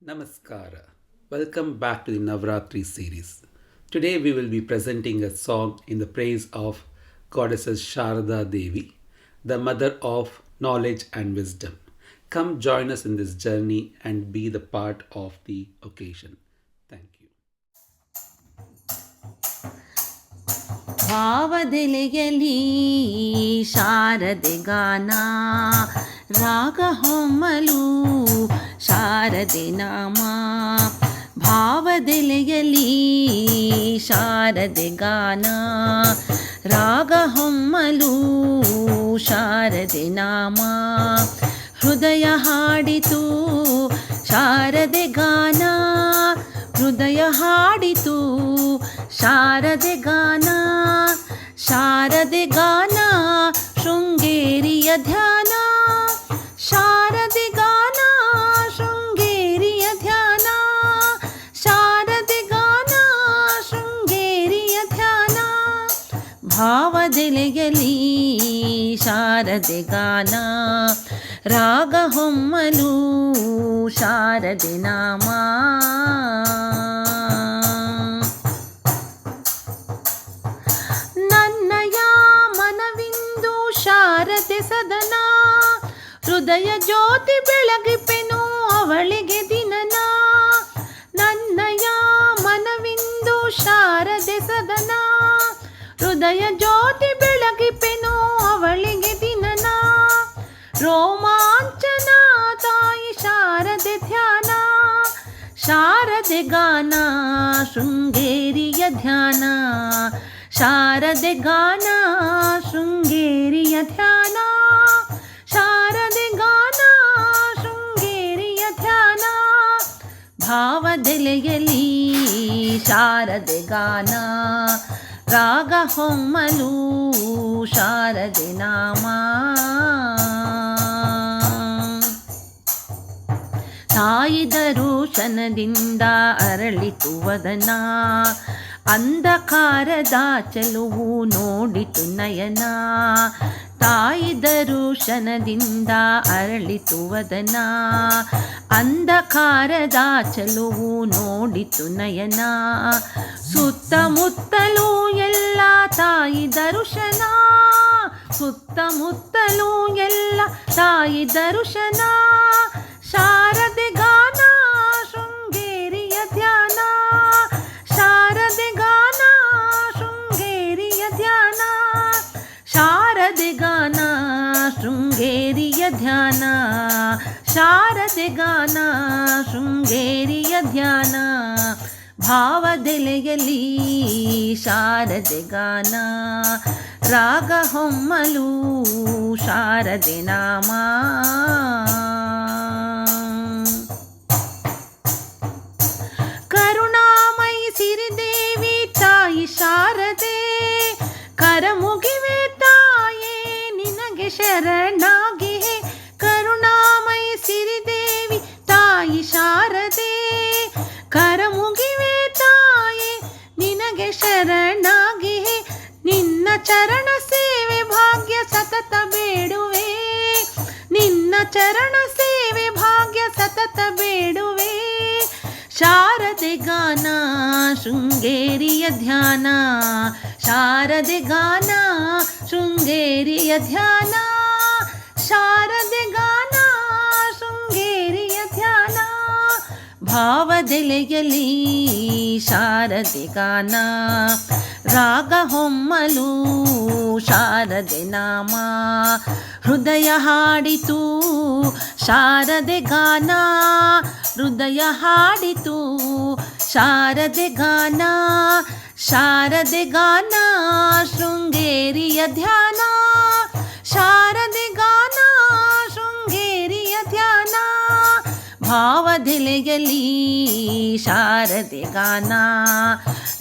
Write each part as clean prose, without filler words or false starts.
Namaskara. Welcome back to the Navratri series. Today we will be presenting a song in the praise of Goddesses Sharada Devi, the mother of knowledge and wisdom. Come join us in this journey and be the part of the occasion. Thank you. ಭಾವದೆಲೆಯಲಿ ಶಾರದೆ ಗಾನ ರಾಗ ಹೊಮ್ಮಲು ಶಾರದೆ ನಾಮ ಭಾವದೆಲೆಯಲಿ ಶಾರದೆ ಗಾನ ರಾಗ ಹೊಮ್ಮಲು ಶಾರದೆ ನಾಮ ಹೃದಯ ಹಾಡಿತು ಶಾರದೆ ಗಾನ ಹೃದಯ ಹಾಡಿತು ಶಾರದೆ ಗಾನ ಶಾರದೆ ಗಾನ ಶೃಂಗೇರಿಯ ಧ್ಯಾನ ಶಾರದೆ ಗಾನ ಶೃಂಗೇರಿಯ ಧ್ಯಾನ ಶಾರದೆ ಗಾನ ಶೃಂಗೇರಿಯ ಧ್ಯಾನ ಭಾವದೆಲೆಯಲಿ ಶಾರದೆ ಗಾನ ರಾಗ ಹೊಮ್ಮಲು ಶಾರದೆ ನಾಮ ನನ್ನಯ ಮನವಿಂದು ಶಾರದೆ ಸದನ ಹೃದಯ ಜ್ಯೋತಿ ಬೆಳಗಿಪೆನು ಅವಳಿಗೆ ದಿನನ ನನ್ನಯ ಮನವಿಂದು ಶಾರದೆ ಸದನ ಹೃದಯ ಜ್ಯೋತಿ ಬೆಳಗಿಪೆನು ಅವಳಿಗೆ ದಿನನ ರೋಮಾಂಚನ ತಾಯಿ ಶಾರದೆ ಧ್ಯಾನ ಶಾರದೆ ಗಾನ ಶೃಂಗೇರಿಯ ಧ್ಯಾನ ಶಾರದೆ ಗಾನ ಶೃಂಗೇರಿಯ ಧ್ಯಾನ ಶಾರದೆ ಗಾನ ಶೃಂಗೇರಿಯ ಧ್ಯಾನ ಭಾವದೆಲೆಯಲಿ ಶಾರದೆ ಗಾನ ರಾಗ ಹೊಮ್ಮಲು ಶಾರದೆ ನಾಮ ತಾಯಿ ದರುಶನದಿಂದ ಅರಳಿತು ವದನ ಅಂಧಕಾರದ ಚೆಲುವು ನೋಡಿತು ನಯನ ತಾಯಿ ದರುಶನದಿಂದ ಅರಳಿತು ವದನ ಅಂಧಕಾರದ ಚೆಲುವು ನೋಡಿತು ನಯನ ಸುತ್ತಮುತ್ತಲೂ ಎಲ್ಲ ತಾಯಿ ದರುಶನ ಸುತ್ತಮುತ್ತಲೂ ಎಲ್ಲ ತಾಯಿ ದರುಶನ ಶಾರದೆ ಗಾನ ಶೃಂಗೇರಿಯ ಧ್ಯಾನ ಶಾರದೆ ಗಾನ ಶೃಂಗೇರಿಯ ಧ್ಯಾನ ಶಾರದೆ ಗಾನ ಶೃಂಗೇರಿಯ ಧ್ಯಾನ ಶಾರದೆ ಗಾನ ಶೃಂಗೇರಿಯ ಧ್ಯಾನ ಭಾವದೆಲೆಯಲಿ ಶಾರದೆ ಗಾನ ರಾಗ ಹೊಮ್ಮಲು ಶಾರದೆ ನಾಮ ಕರುಣಾಮಯಿ ಸಿರಿದೇವಿ ತಾಯಿ ಶಾರದೆ ಕರಮುಗಿವೆ ತಾಯೇ ನಿನಗೆ ಶರಣಾಗಿ ಕರುಣಾಮಯಿ ಸಿರಿದೇವಿ ತಾಯಿ ಶಾರದೆ ಕರಮುಗಿವೆ ತಾಯೇ ನಿನಗೆ ಶರಣಾಗಿ ನಿನ್ನ ಚರಣ ಸೇವೆ ಭಾಗ್ಯ ಸತತ ಬೇಡುವೆ ನಿನ್ನ ಚರಣ ಸೇವೆ ಭಾಗ್ಯ ಸತತ ಬೇಡುವೆ ಶಾರದೆ ಗಾನ ಶೃಂಗೇರಿಯ ಧ್ಯಾನ ಶಾರದೆ ಗಾನ ಶೃಂಗೇರಿಯ ಧ್ಯಾನ ಶಾರದೆ ಗಾನ ಶೃಂಗೇರಿಯ ಧ್ಯಾನ ಭಾವದೆಲೆಯಲಿ ಶಾರದೆ ಗಾನ ರಾಗ ಹೊಮ್ಮಲು ಶಾರದೆ ನಾಮ ಹೃದಯ ಹಾಡಿತು ಶಾರದೆ ಗಾನ ಹೃದಯ ಹಾಡಿತು ಶಾರದೆ ಗಾನ ಶಾರದೆ ಗಾನ ಶೃಂಗೇರಿಯ ಧ್ಯಾನ ಶಾರದೆ ಗಾನ ಶೃಂಗೇರಿಯ ಧ್ಯಾನ ಭಾವದೆಲೆಯಲಿ ಶಾರದೆ ಗಾನ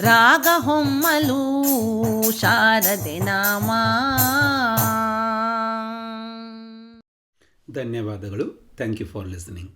ರಾಗ ಹೊಮ್ಮಲು ಶಾರದೆ ನಾಮ ಧನ್ಯವಾದಗಳು. Thank you for listening.